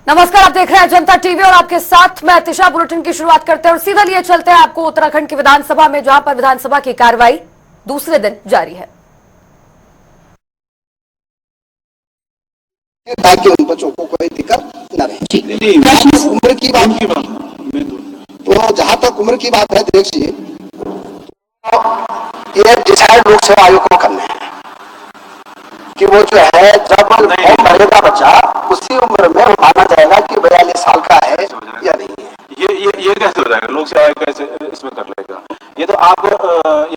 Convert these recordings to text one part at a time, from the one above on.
नमस्कार, आप देख रहे हैं जनता टीवी और आपके साथ मैं तिशा। बुलेटिन की शुरुआत करते हैं और सीधा लिए चलते हैं आपको उत्तराखंड की विधानसभा में, जहां पर विधानसभा की कार्रवाई दूसरे दिन जारी है। ताकि उन बच्चों को कोई दिक्कत न रहे। उम्र की बात, तो जहां तक उम्र की बात है अध्यक्ष जी, ये डिसाइड लोक सेवा आयोग को करना है कि वो जो है जब फॉर्म भरेगा बच्चा उसी उम्र में वो माना जाएगा कि 42 साल का है या नहीं है। ये कैसे हो जाएगा? लोक सेवा आयोग कैसे इसमें कर लेगा? ये तो आप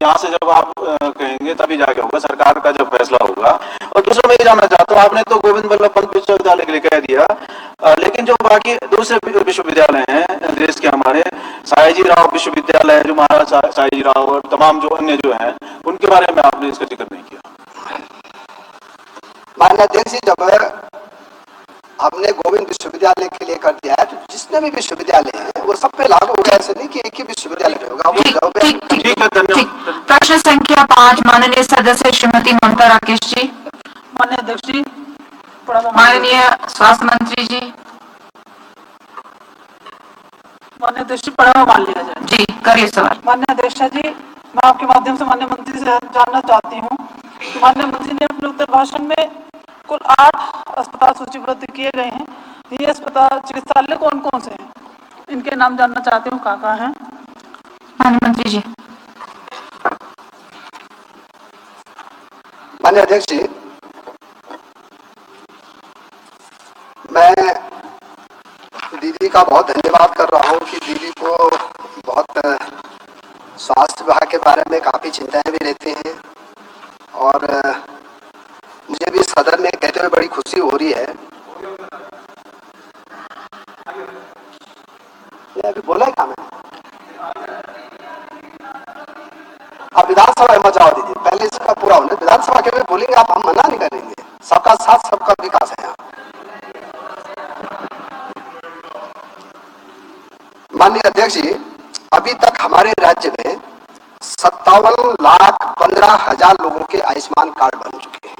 यहाँ से जब आप कहेंगे तभी जाके होगा, सरकार का जब फैसला होगा। और दूसरा मैं ये जानना चाहता हूँ, आपने तो गोविंद वल्लभ पंत विश्वविद्यालय के लिए कह दिया, लेकिन जो बाकी दूसरे विश्वविद्यालय हैं देश के, हमारे सायाजी राव विश्वविद्यालय, जो महाराजा सायाजी राव और तमाम जो अन्य जो हैं, उनके बारे में आपने इसका जिक्र नहीं किया। माननीय अध्यक्ष जी, जब हमने गोविंद विश्वविद्यालय के लिए कर दिया है तो जितने भी विश्वविद्यालय हैं वो सब पे लागू होगा, ऐसे नहीं कि एक ही विश्वविद्यालय पे होगा। ठीक है, धन्यवाद। प्रश्न संख्या 5 माननीय सदस्य श्रीमती ममता राकेश जी। माननीय अध्यक्ष जी, माननीय स्वास्थ्य मंत्री जी। माननीय अध्यक्ष जी, पढ़ावा मान लिया जाए। जी करिए सवाल। माननीय अध्यक्ष जी, मैं आपके माध्यम से माननीय मंत्री से जानना चाहती हूँ कि माननीय मंत्री ने अपने उत्तर भाषण में कुल 8 अस्पताल सूचीबद्ध किए गए हैं। ये अस्पताल चिकित्सालय कौन कौन से हैं, इनके नाम जानना चाहती हूँ, कहाँ हैं। माननीय मंत्री जी। माननीय अध्यक्ष जी, मैं दीदी का बहुत धन्यवाद कर रहा हूँ कि दीदी को बहुत स्वास्थ्य विभाग के बारे में काफी चिंताएं भी रहती हैं और मुझे भी सदन में कहते हुए बड़ी खुशी हो रही है। अभी बोला है क्या मैं? अब विधानसभा में जाओ दीदी, पहले इसका पूरा होने विधानसभा के लिए बोलेंगे आप, हम मना नहीं करेंगे। सबका साथ सबका विकास है। माननीय अध्यक्ष जी, अभी तक हमारे राज्य में 57,15,000 लोगों के आयुष्मान कार्ड बन चुके हैं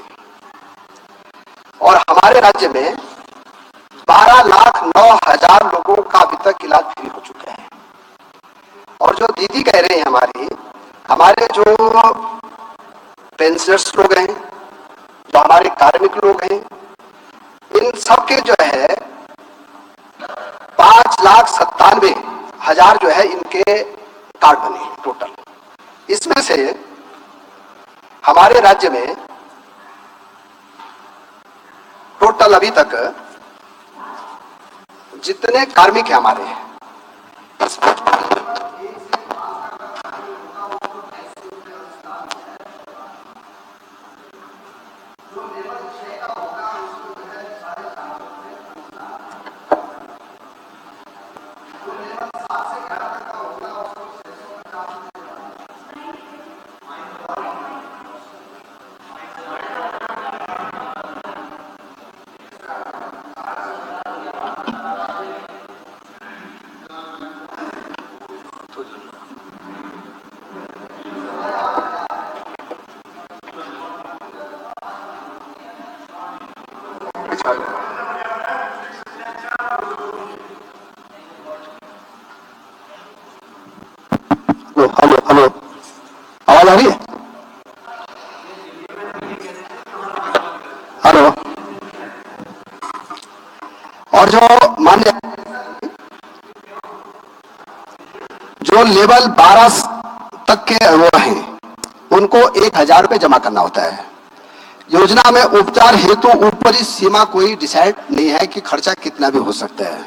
और हमारे राज्य में 12,09,000 लोगों का अभी तक इलाज फ्री हो चुका है। और जो दीदी कह रहे हैं हमारे जो पेंशनर्स लोग हैं, जो हमारे कार्मिक लोग हैं, इन सबके जो है 5,97,000 जो है इनके कार्ड बने टोटल। इसमें से हमारे राज्य में टोटल अभी तक जितने कार्मिक हैं हमारे, हेलो हेलो, आवाज आ रही है? हेलो। और जो मान्य जो लेवल 12 तक के वो हैं उनको 1,000 रुपये जमा करना होता है। योजना में उपचार हेतु ऊपरी सीमा कोई डिसाइड नहीं है कि खर्चा कितना भी हो सकता है।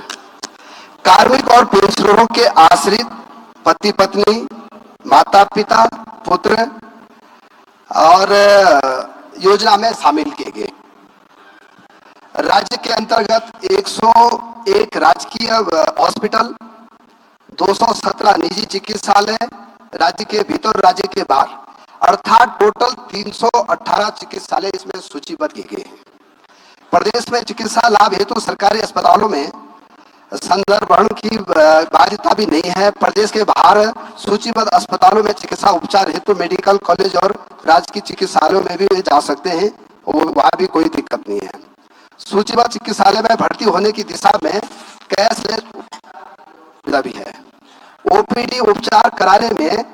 कार्मिक और पेंशनरों के आश्रित पति पत्नी, माता पिता, पुत्र और योजना में शामिल किए गए। राज्य के अंतर्गत 101 राजकीय हॉस्पिटल, 217 निजी चिकित्सालय राज्य के भीतर, राज्य के बाहर, अर्थात टोटल 318 चिकित्सालय इसमें सूचीबद्ध किए गए हैं। प्रदेश में चिकित्सा लाभ हेतु सरकारी अस्पतालों में संदर्भण की बाध्यता भी नहीं है। प्रदेश के बाहर सूचीबद्ध अस्पतालों में चिकित्सा उपचार हेतु मेडिकल कॉलेज और राजकीय चिकित्सालयों में भी जा सकते हैं, वहां भी कोई दिक्कत नहीं है। सूचीबद्ध चिकित्सालय में भर्ती होने की दिशा में कैशलेस सुविधा भी है। ओपीडी उपचार कराने में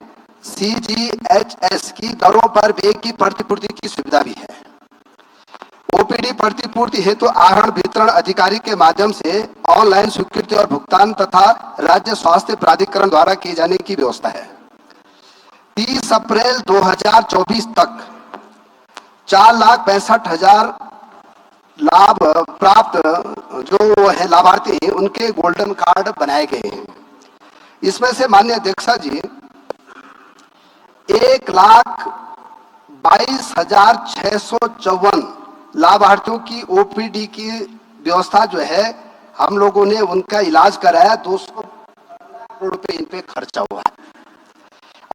CGHS की दरों पर व्यय की प्रतिपूर्ति की सुविधा भी है। ओपीडी प्रतिपूर्ति हेतु आहरण वितरण अधिकारी के माध्यम से ऑनलाइन स्वीकृति और भुगतान तथा राज्य स्वास्थ्य प्राधिकरण द्वारा किए जाने की व्यवस्था है। 30 अप्रैल 2024 तक 4,65,000 लाभ प्राप्त जो है लाभार्थी हैं उनके गोल्डन कार्ड बनाए गए हैं। इसमें से माननीय अध्यक्षा जी 1,22,654 लाभार्थियों की ओपीडी की व्यवस्था जो है हम लोगों ने उनका इलाज कराया। 200 करोड़ रुपए इन पे खर्चा हुआ है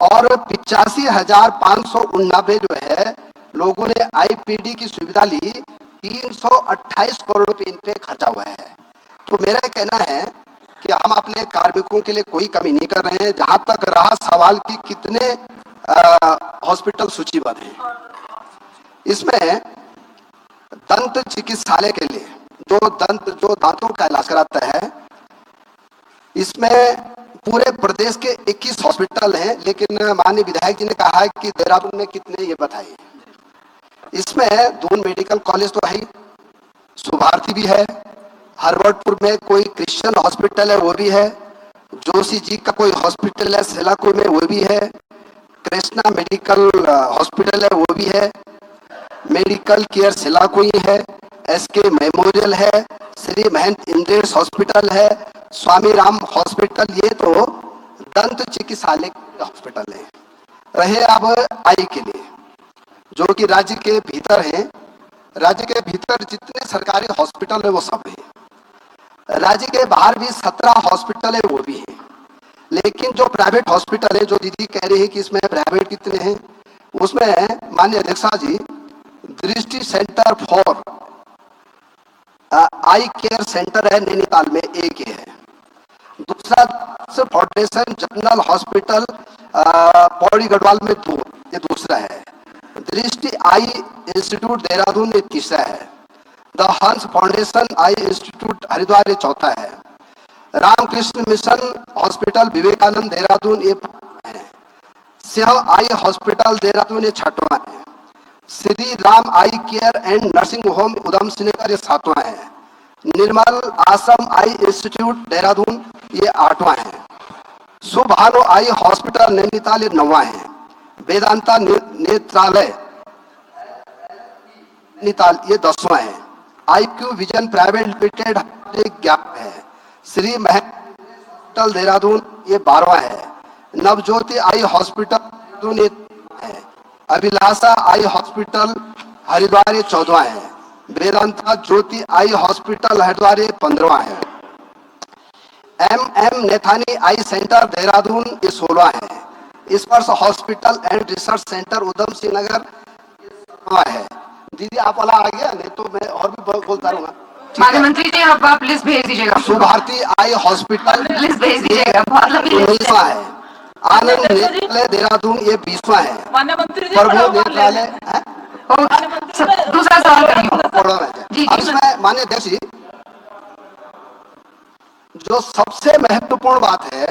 और 85,589 जो है लोगों ने आईपीडी की सुविधा ली। 328 करोड़ रुपए इन पे खर्चा हुआ है। तो मेरा कहना है कि हम अपने कार्मिकों के लिए कोई कमी नहीं कर रहे हैं। जहां तक रहा सवाल कि कितने हॉस्पिटल सूचीबद्ध हैं, इसमें दंत चिकित्सालय के लिए जो दांतों का इलाज कराता है, इसमें पूरे प्रदेश के 21 हॉस्पिटल हैं। लेकिन माननीय विधायक जी ने कहा है कि देहरादून में कितने, ये बताइए। इसमें दून मेडिकल कॉलेज तो है, सुभारती भी है, हरवर्डपुर में कोई क्रिश्चियन हॉस्पिटल है वो भी है, जोशी जी का कोई हॉस्पिटल है सेलाकुई में वो भी है, कृष्णा मेडिकल हॉस्पिटल है वो भी है, मेडिकल केयर सेलाकुई है, SK मेमोरियल है, श्री महंत इंद्रेश हॉस्पिटल है, स्वामी राम हॉस्पिटल, ये तो दंत चिकित्सालय हॉस्पिटल है। रहे अब आई के लिए जो कि राज्य के भीतर है, राज्य के भीतर जितने सरकारी हॉस्पिटल है वो सब है। राज्य के बाहर भी 17 हॉस्पिटल है वो भी है। लेकिन जो प्राइवेट हॉस्पिटल है, जो दीदी कह रही है कि इसमें प्राइवेट कितने हैं, उसमें माननीय अध्यक्षा जी दृष्टि centre for I care centre है नैनीताल में, एक ही है। दूसरा foundation general hospital Pauri Garhwal में 2, ये दूसरा है। दृष्टि आई इंस्टीट्यूट देहरादून ये तीसरा है। द हंस फाउंडेशन आई इंस्टीट्यूट हरिद्वार ये चौथा है। रामकृष्ण मिशन हॉस्पिटल विवेकानंद देहरादून ये है। सिंह आई हॉस्पिटल देहरादून ये 6वां है। श्री राम आई care and nursing home Udham Singh Nagar ये 7वां है। निर्मल आश्रम आई इंस्टीट्यूट देहरादून ये 8वां है। सुभानो आई हॉस्पिटल नैनीताल ये 9वां है। वेदांता नेत्रालय नैनीताल ये 10वां है। IQ विजन प्राइवेट लिमिटेड 11वां है। श्री महंत देहरादून ये 12वां है। नवज्योति आई हॉस्पिटल ये है। अभिलाषा आई हॉस्पिटल हरिद्वार ये 14वां है। वेदांता ज्योति आई हॉस्पिटल हरिद्वार ये 15वां है। MM नेथानी आई सेंटर देहरादून ये 16वां है। स्पर्श hospital and research centre Udham Singh Nagar है। दीदी आप वाला आ गया, नहीं तो मैं और भी बोलता रहूंगा। माननीय मंत्री जी आप लिस्ट भेज दीजिएगा। सुभारती आई हॉस्पिटल लिस्ट भेज दीजिएगा, बहुत लंबी लिस्ट है। है। आनंद नेत्रालय देहरादून ये 20वां है। माननीय मंत्री जी प्रभु नेत्रालय दूसरा सवाल करिए जी। अब इसमें माननीय अध्यक्ष जी जो सबसे महत्वपूर्ण बात है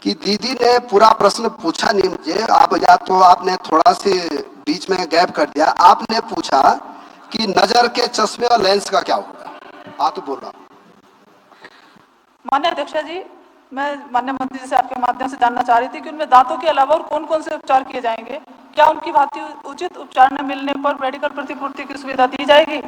कि दीदी ने पूरा प्रश्न पूछा नहीं मुझे, आप या तो आपने थोड़ा सी बीच में गैप कर दिया। आपने पूछा कि नजर के चश्मे और लेंस का क्या होगा, आप तो बोल रहा। माननीय अध्यक्षा जी, मैं माननीय मंत्री जी से आपके माध्यम से जानना चाह रही थी कि उनमें दांतों के अलावा और कौन कौन से उपचार किए जाएंगे। क्या उनकी भांति उचित उपचार न मिलने पर मेडिकल प्रतिपूर्ति की सुविधा दी जाएगी?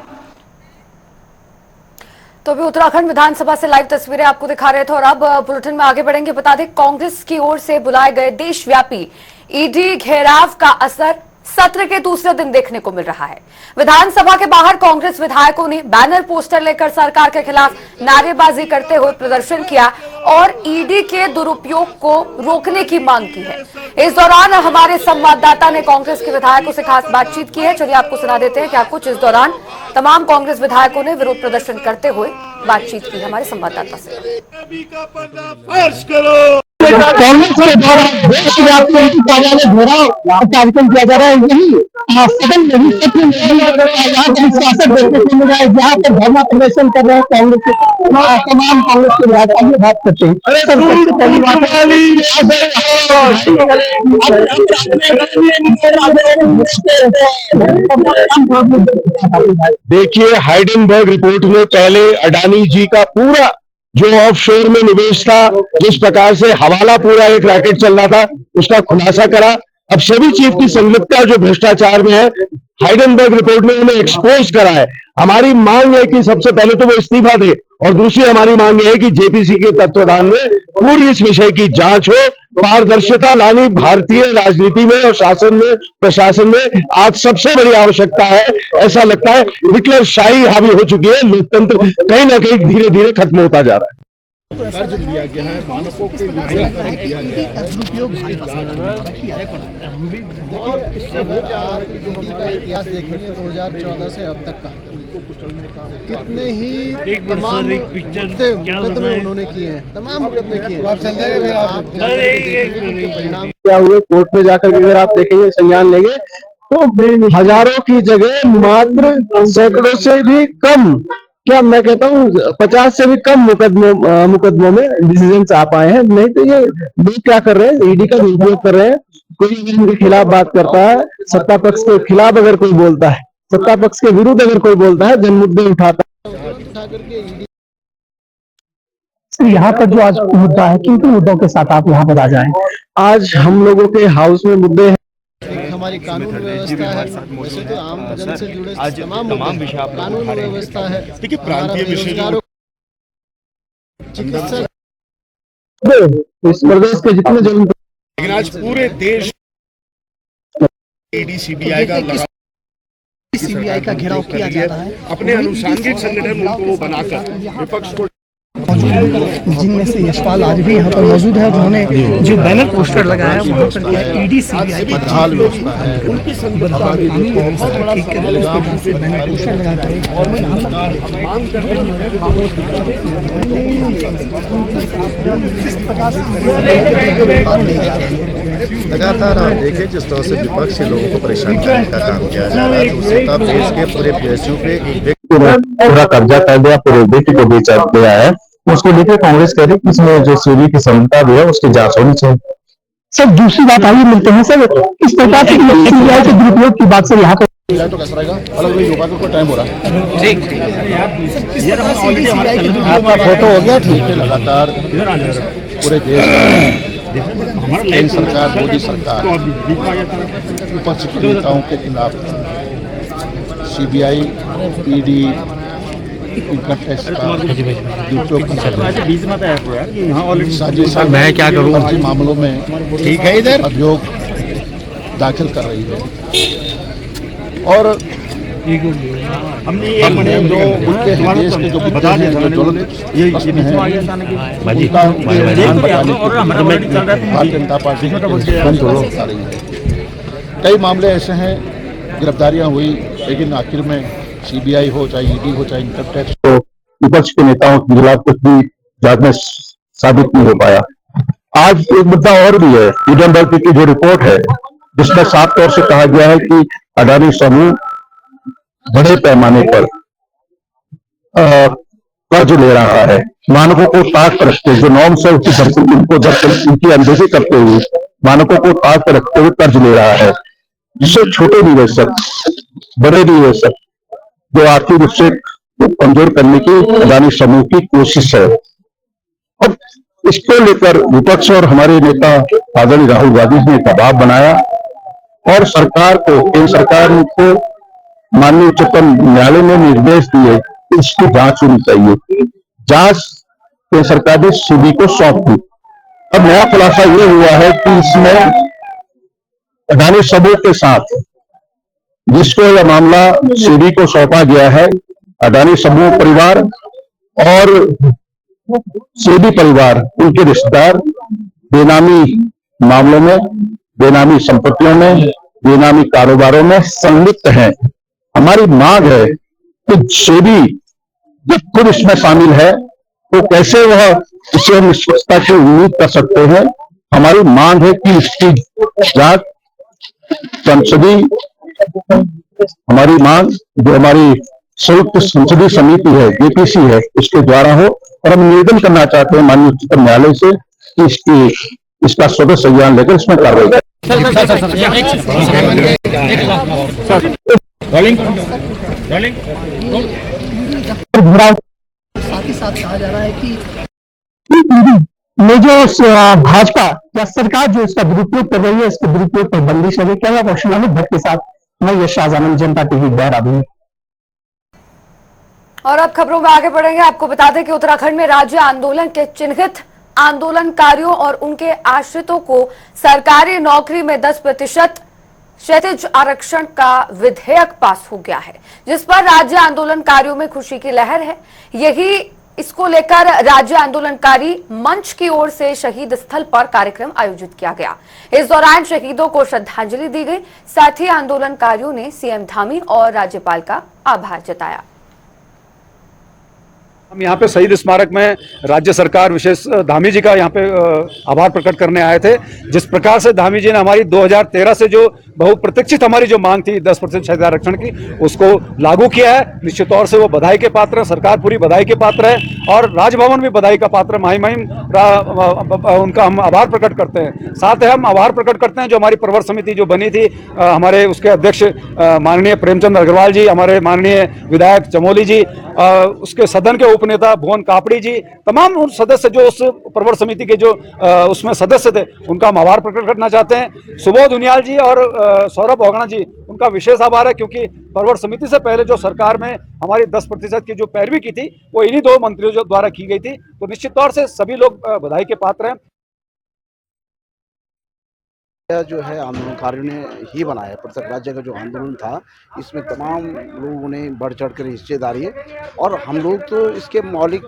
तो अभी उत्तराखंड विधानसभा से लाइव तस्वीरें आपको दिखा रहे थे और अब बुलेटिन में आगे बढ़ेंगे। बता दें कांग्रेस की ओर से बुलाए गए देशव्यापी ईडी घेराव का असर सत्र के दूसरे दिन देखने को मिल रहा है। विधानसभा के बाहर कांग्रेस विधायकों ने बैनर पोस्टर लेकर सरकार के खिलाफ नारेबाजी करते हुए प्रदर्शन किया और ईडी के दुरुपयोग को रोकने की मांग की है। इस दौरान हमारे संवाददाता ने कांग्रेस के विधायकों से खास बातचीत की है। चलिए आपको सुना देते हैं क्या कुछ इस दौरान तमाम कांग्रेस विधायकों ने विरोध प्रदर्शन करते हुए बातचीत की हमारे संवाददाता से। कांग्रेस के द्वारा देशव्यापी उनकी कार्यालय घेराव कार्यक्रम किया जा रहा है। यही सदन में भी यहाँ पर सियासत देखने को मिल रहा है, जहाँ पर धरना प्रदर्शन कर रहे हैं कांग्रेस के तमाम कांग्रेस के विधायक। आइए बात करते हैं। देखिए, हाइडेनबर्ग रिपोर्ट में पहले अडानी जी का पूरा जो ऑफशोर में निवेश था, जिस प्रकार से हवाला पूरा एक रैकेट चल रहा था, उसका खुलासा करा। अब सभी चीफ की संलिप्तता जो भ्रष्टाचार में है, हाइडेनबर्ग रिपोर्ट में उन्हें एक्सपोज करा है। हमारी मांग है कि सबसे पहले तो वो इस्तीफा दे, और दूसरी हमारी मांग है कि जेपीसी के तत्वाधान में पूरी इस विषय की जांच हो, पारदर्शिता लानी भारतीय राजनीति में और शासन में, प्रशासन में आज सबसे बड़ी आवश्यकता है। ऐसा लगता है हिटलर शाही हावी हो चुकी है, लोकतंत्र कहीं ना कहीं धीरे धीरे खत्म होता जा रहा है। कर्ज दिया गया है, मानकों के दुरुपयोग इतिहास देखेंगे 2014 से अब तक का कितने ही तमाम मुकदमे उन्होंने किए हैं, तमाम मुकदमे किए हैं। परिणाम क्या हुए कोर्ट में जाकर अगर आप देखेंगे, संज्ञान लेंगे तो हजारों की जगह मात्र सैकड़ों से भी कम, क्या मैं कहता हूँ 50 से भी कम मुकदमों में डिसीजन आ पाए हैं। नहीं तो ये लोग क्या कर रहे हैं, ईडी का दुरुपयोग कर रहे हैं। कोई इनके खिलाफ बात करता है, सत्ता पक्ष के खिलाफ अगर कोई बोलता है, सत्ता पक्ष के विरुद्ध अगर कोई बोलता है, जन मुद्दे उठाता है। यहाँ पर जो आज मुद्दा है, किन किन मुद्दों के साथ आप यहाँ पर आ जाएं? आज हम लोगों के हाउस में मुद्दे हैं। हमारी कानून व्यवस्था है, वैसे तो आम जन से जुड़े तमाम विषय कानून व्यवस्था है। देखिए, प्रांतीय विषय चिकित्सा इस प्रदेश के जितने जन, लेकिन आज पूरे देश ईडी सीबीआई का घेराव किया जा रहा है। अपने अनुसांगिक संगठन उनको वो बनाकर विपक्ष को, जिनमें से यशपाल आज भी यहाँ पर मौजूद है, जिन्होंने जो बैनर पोस्टर लगाया वहाँ पर ईडी सीबीआई की बदहाल व्यवस्था है, उनकी बैनर पोस्टर लगाकर लगातार आप देखें जिस तरह से विपक्ष से लोगों को परेशान करने का काम किया जा रहा है, दूसरी तरफ देश के पूरे पीएसयू पे एक पूरा कब्जा कर दिया, पूरे व्यक्ति को बेच दिया है। उसको लेकर कांग्रेस कह रही है इसमें जो सीबी की क्षमता भी है उसकी जांच होनी चाहिए। सर दूसरी बात आइए मिलते हैं सर, इस प्रकार से सीबीआई के दुरुपयोग की बात से यहाँ पर तो कैसा रहेगा, अलग अलग योगा को टाइम हो रहा है। ठीक आपका फोटो हो गया, ठीक है। लगातार पूरे देश केंद्र सरकार, मोदी सरकार विपक्ष के नेताओं के खिलाफ सीबीआई, ईडी, इनकम टैक्स का दुरुपयोग मैं क्या करूँ मामलों में ठीक है इधर अभियोग दाखिल कर रही है। और हमने जो उनके देश के जो बता दें भारतीय जनता पार्टी बता रही है। कई मामले ऐसे हैं, गिरफ्तारियां हुई, लेकिन आखिर में सीबीआई हो चाहे ईडी हो चाहे इनकम टैक्स, तो विपक्ष के नेताओं के खिलाफ कुछ भी जांच में साबित नहीं हो पाया। आज एक मुद्दा और भी है, हाइडेनबर्ग की जो रिपोर्ट है जिसमें साफ तौर से कहा गया है कि अडानी समूह बड़े पैमाने पर कर्ज ले रहा है, मानकों को ताक पर रखते हुए, जो नॉर्म्स है उनकी अनदेखी करते हुए, मानकों को ताक पर रखते हुए कर्ज ले रहा है, जिससे छोटे निवेशक, बड़े निवेशक जो आर्थिक रूप से कमजोर करने की अडानी समूह की कोशिश है। अब इसको लेकर विपक्ष और हमारे नेता आदरणीय राहुल गांधी ने दबाव बनाया और सरकार को, केंद्र सरकार को माननीय उच्चतम न्यायालय ने निर्देश दिए कि इसकी जांच होनी चाहिए। जांच केंद्र सरकार ने सीबी को सौंप दी। अब नया खुलासा ये हुआ है कि इसमें अडानी समूह के साथ जिसको यह मामला सीबी को सौंपा गया है, अडानी समूह परिवार और सीबी परिवार, उनके रिश्तेदार बेनामी मामलों में, बेनामी संपत्तियों में, बेनामी कारोबारों में संलिप्त हैं। हमारी मांग है कि सेबी जब खुद इसमें शामिल है तो कैसे वह इससे हम निश्चितता की उम्मीद कर सकते हैं। हमारी मांग है कि इसकी जांच संसदीय, हमारी मांग जो हमारी संयुक्त संसदीय समिति है, जेपीसी है, इसके द्वारा हो। और हम निवेदन करना चाहते हैं माननीय उच्चतम न्यायालय से कि इसका स्वतः संज्ञान लेकर इसमें कार्रवाई करें। साथ ही साथ कहा जा रहा है कि में जो भाजपा या सरकार जो इसका दुरुपयोग कर रही है, इसके दुरुपयोग पर बंदिश लगे। क्या क्वेश्चन अमित भट्ट के साथ मैं यश आनंद, जनता टीवी, देहरादून। और अब खबरों में आगे बढ़ेंगे। आपको बता दें कि उत्तराखंड में राज्य आंदोलन के चिन्हित आंदोलनकारियों और उनके आश्रितों को सरकारी नौकरी में 10% क्षैतिज आरक्षण का विधेयक पास हो गया है, जिस पर राज्य आंदोलनकारियों में खुशी की लहर है। यही इसको लेकर राज्य आंदोलनकारी मंच की ओर से शहीद स्थल पर कार्यक्रम आयोजित किया गया। इस दौरान शहीदों को श्रद्धांजलि दी गई। साथ ही आंदोलनकारियों ने सीएम धामी और राज्यपाल का आभार जताया। हम यहाँ पे शहीद स्मारक में राज्य सरकार विशेष धामी जी का यहाँ पे आभार प्रकट करने आए थे। जिस प्रकार से धामी जी ने हमारी 2013 से जो बहुप्रतीक्षित हमारी जो मांग थी 10% क्षैतिज आरक्षण की, उसको लागू किया है। निश्चित तौर से वो बधाई के पात्र है, सरकार पूरी बधाई के पात्र है और राजभवन भी बधाई का पात्र है। महिम उनका हम आभार प्रकट करते हैं। साथ ही हम आभार प्रकट करते हैं जो हमारी प्रवर समिति जो बनी थी, हमारे उसके अध्यक्ष माननीय प्रेमचंद अग्रवाल जी, हमारे माननीय विधायक चमोली जी, उसके सदन के उपनेता भुवन कापड़ी जी, तमाम उन सदस्य जो उस प्रवर समिति के जो उसमें सदस्य थे, उनका हम आभार प्रकट करना चाहते हैं। सुबोध उनियाल जी और सौरभ ओगणा जी, उनका विशेष आभार है क्योंकि प्रवर समिति से पहले जो सरकार में हमारी 10% की जो पैरवी की थी वो इन्हीं 2 मंत्रियों द्वारा की गई थी। तो निश्चित तौर से सभी लोग बधाई के पात्र हैं। जो है आंदोलनकारियों ने ही बनाया। पृथक राज्य का जो आंदोलन था, इसमें तमाम लोगों ने बढ़ चढ़ कर हिस्सेदारी है और हम लोग तो इसके मौलिक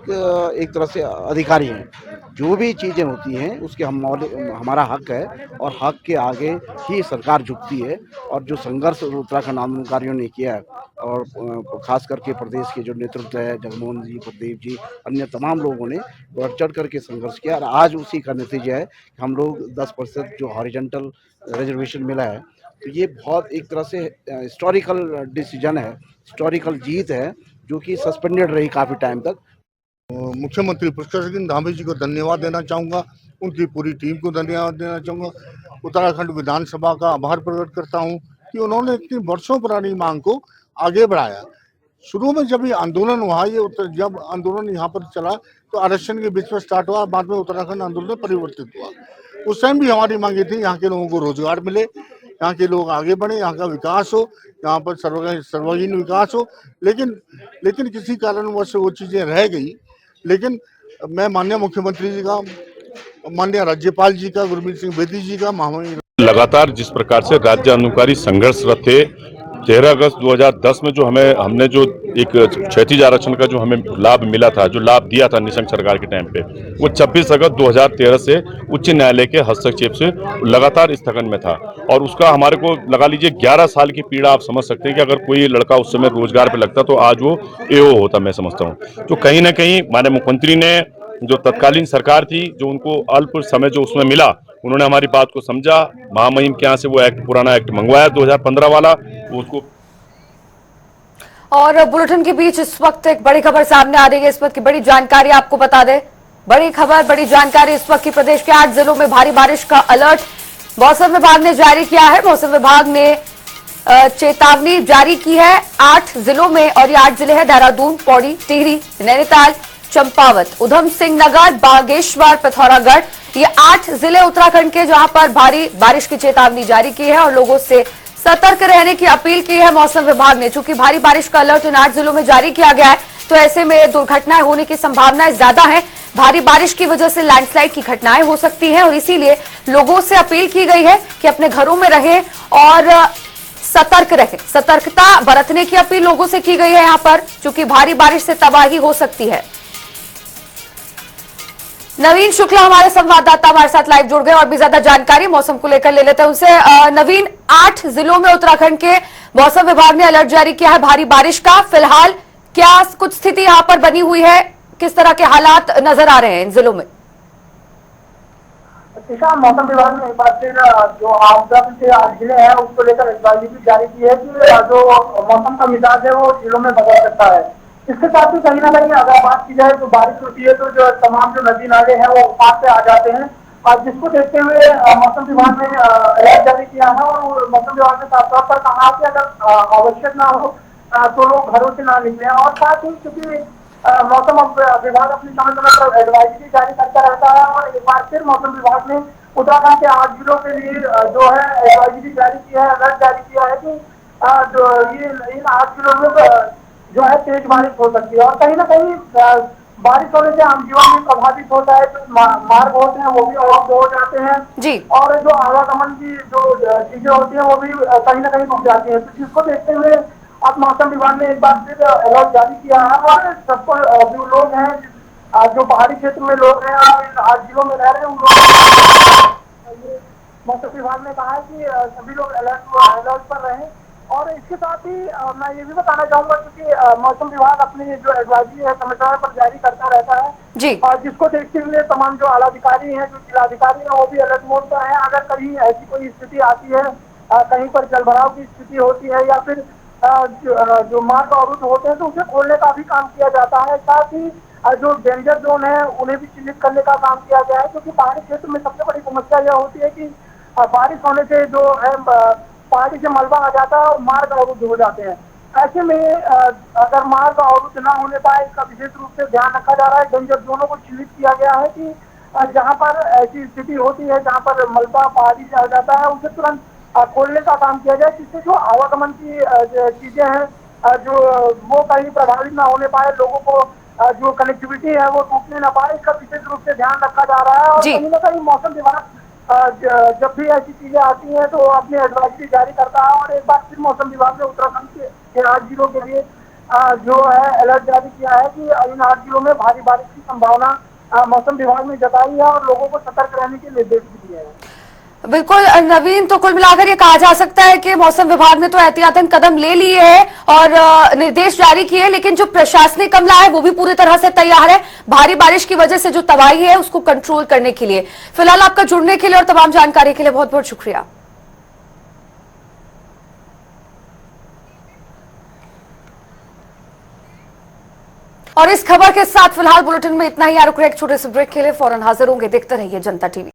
एक तरह से अधिकारी हैं। जो भी चीज़ें होती हैं उसके हमारा हक है और हक के आगे ही सरकार झुकती है। और जो संघर्ष उत्तराखंड आंदोलनकारियों ने किया और खास करके प्रदेश के जो नेतृत्व है, जगमोहन जी, प्रदीप जी, अन्य तमाम लोगों ने बढ़ चढ़ करके संघर्ष किया और आज उसी का नतीजा है कि हम लोग 10% जो हॉरिजॉन्टल रिजर्वेशन मिला है। तो ये बहुत एक तरह से हिस्टोरिकल डिसीजन है, हिस्टोरिकल जीत है जो कि सस्पेंडेड रही काफ़ी टाइम तक। मुख्यमंत्री पुष्कर सिंह धामी जी को धन्यवाद देना चाहूँगा, उनकी पूरी टीम को धन्यवाद देना चाहूँगा। उत्तराखंड विधानसभा का आभार प्रकट करता हूँ कि उन्होंने इतनी वर्षों पुरानी मांग को आगे बढ़ाया। शुरू में जब ये आंदोलन हुआ, जब आंदोलन यहाँ पर चला तो आरक्षण के बीच में स्टार्ट हुआ, बाद में उत्तराखंड आंदोलन में परिवर्तित हुआ। उस टाइम भी हमारी मांगे थी यहाँ के लोगों को रोजगार मिले, यहाँ के लोग आगे बढ़े, यहाँ का विकास हो, यहाँ पर सर्वांगीण विकास हो। लेकिन किसी कारणवश वो चीज़ें रह गई। लेकिन मैं माननीय मुख्यमंत्री जी का, माननीय राज्यपाल जी का, गुरमीत सिंह बेदी जी का, लगातार जिस प्रकार से राज्य आंदोलनकारी संघर्षरत थे, 13 अगस्त 2010 में जो हमने जो एक क्षैतिज आरक्षण का जो हमें लाभ मिला था, जो लाभ दिया था निशंक सरकार के टाइम पे, वो 26 अगस्त 2013 से उच्च न्यायालय के हस्तक्षेप से लगातार स्थगन में था। और उसका हमारे को लगा लीजिए 11 साल की पीड़ा आप समझ सकते हैं कि अगर कोई लड़का उस समय रोजगार पे लगता तो आज वो एओ होता, मैं समझता हूँ। तो कहीं ना कहीं माननीय मुख्यमंत्री ने, जो तत्कालीन सरकार थी, जो उनको अल्प समय जो उसमें मिला, उन्होंने हमारी बात को समझा। महामहिम के यहाँ से वो एक्ट, पुराना एक्ट मंगवाया 2015 वाला, उसको। और बुलेटिन के बीच इस वक्त एक बड़ी खबर सामने आ रही है। इस वक्त की बड़ी जानकारी आपको बता दें, बड़ी खबर, बड़ी जानकारी इस वक्त की प्रदेश के 8 जिलों में भारी बारिश का अलर्ट मौसम विभाग ने जारी किया है। मौसम विभाग ने चेतावनी जारी की है 8 जिलों में, और ये 8 जिले हैं देहरादून, पौड़ी, टिहरी, नैनीताल, चंपावत, उधम सिंह नगर, बागेश्वर, पिथौरागढ़। ये 8 जिले उत्तराखंड के जहां पर भारी बारिश की चेतावनी जारी की है और लोगों से सतर्क रहने की अपील की है मौसम विभाग ने। चूंकि भारी बारिश का अलर्ट इन 8 जिलों में जारी किया गया है, तो ऐसे में दुर्घटनाएं होने की संभावनाएं ज्यादा है। भारी बारिश की वजह से लैंडस्लाइड की घटनाएं हो सकती हैं और इसीलिए लोगों से अपील की गई है कि अपने घरों में रहें और सतर्क रहें। सतर्कता बरतने की अपील लोगों से की गई है यहाँ पर, चूंकि भारी बारिश से तबाही हो सकती है। नवीन शुक्ला हमारे संवाददाता हमारे साथ लाइव जुड़ गए और भी ज्यादा जानकारी मौसम को लेकर ले लेते हैं उनसे। नवीन, 8 जिलों में उत्तराखंड के मौसम विभाग ने अलर्ट जारी किया है भारी बारिश का। फिलहाल क्या कुछ स्थिति यहाँ पर बनी हुई है, किस तरह के हालात नजर आ रहे हैं इन जिलों में? किसान मौसम विभाग ने एक बार फिर जो आपदा से जिले हैं उसको लेकर एडवाइजरी भी जारी की है कि जो मौसम का मिजाज है वो जिलों में बदल सकता है। इसके साथ ही कहीं ना कहीं अगर बात की जाए तो बारिश होती है तो जो तमाम जो नदी नाले हैं वो उफान पे आ जाते हैं, और जिसको देखते हुए मौसम विभाग ने अलर्ट जारी किया है। और मौसम विभाग ने साफ तौर पर कहा कि अगर आवश्यक ना हो तो लोग घरों से ना निकले। और साथ ही क्योंकि मौसम विभाग अपनी समय समय पर एडवाइजरी जारी करता रहता है, और एक बार फिर मौसम विभाग ने उत्तराखंड के 8 जिलों के लिए जो है एडवाइजरी जारी की है, अलर्ट जारी किया है कि जो ये इन 8 जिलों में जो है तेज बारिश हो सकती है। और कहीं ना कहीं बारिश होने से आम जीवन भी प्रभावित होता है, जो मार्ग होते हैं वो भी अवरुद्ध हो जाते हैं जी। और जो आवागमन की जो चीजें होती है वो भी कहीं ना कहीं रुक जाती है। तो जिसको देखते हुए अब मौसम विभाग ने एक बार फिर अलर्ट जारी किया है, और सबको जो लोग हैं जो पहाड़ी क्षेत्र में लोग हैं और इन 8 जिलों में रह रहे हैं उन लोगों मौसम विभाग ने कहा है कि सभी लोग अलर्ट पर रहें। और इसके साथ ही मैं ये भी बताना चाहूंगा क्योंकि मौसम विभाग अपनी जो एडवाइजरी है समय समय पर जारी करता रहता है जी। और जिसको देखते हुए तमाम जो आलाधिकारी हैं जो जिलाधिकारी हैं वो भी अलर्ट मोड पर हैं। अगर कहीं ऐसी कोई स्थिति आती है, कहीं पर जलभराव की स्थिति होती है या फिर जो मार्ग अवरुद्ध होते हैं तो उसे खोलने का भी काम किया जाता है। साथ ही जो डेंजर जोन है उन्हें भी चिन्हित करने का काम किया गया है, क्योंकि पहाड़ी क्षेत्र में सबसे बड़ी समस्या यह होती है कि बारिश होने से जो है पहाड़ी से मलबा आ जाता है और मार्ग अवरुद्ध हो जाते हैं। ऐसे में अगर मार्ग अवरुद्ध न होने पाए इसका विशेष रूप से ध्यान रखा जा रहा है। डेंजर जोनों को चिन्हित किया गया है कि जहाँ पर ऐसी स्थिति होती है जहाँ पर मलबा पहाड़ी से आ जाता है उसे तुरंत खोलने का काम किया जाए, जिससे जो आवागमन की चीजें हैं जो वो कहीं प्रभावित ना होने पाए, लोगों को जो कनेक्टिविटी है वो टूटने ना पाए, इसका विशेष रूप से ध्यान रखा जा रहा है। और कहीं ना कहीं मौसम विभाग जब भी ऐसी चीजें आती हैं तो अपनी एडवाइजरी जारी करता है। और एक बार फिर मौसम विभाग ने उत्तराखंड के 8 जिलों के लिए जो है अलर्ट जारी किया है कि इन 8 जिलों में भारी बारिश की संभावना मौसम विभाग ने जताई है और लोगों को सतर्क रहने के निर्देश भी दिए हैं। बिल्कुल नवीन, तो कुल मिलाकर ये कहा जा सकता है कि मौसम विभाग ने तो एहतियातन कदम ले लिए हैं और निर्देश जारी किए, लेकिन जो प्रशासनिक अमला है वो भी पूरी तरह से तैयार है भारी बारिश की वजह से जो तबाही है उसको कंट्रोल करने के लिए। फिलहाल आपका जुड़ने के लिए और तमाम जानकारी के लिए बहुत बहुत शुक्रिया। और इस खबर के साथ फिलहाल बुलेटिन में इतना ही। रुक रहे एक छोटे से ब्रेक के लिए, फौरन हाजिर होंगे। देखते रहिए जनता टीवी।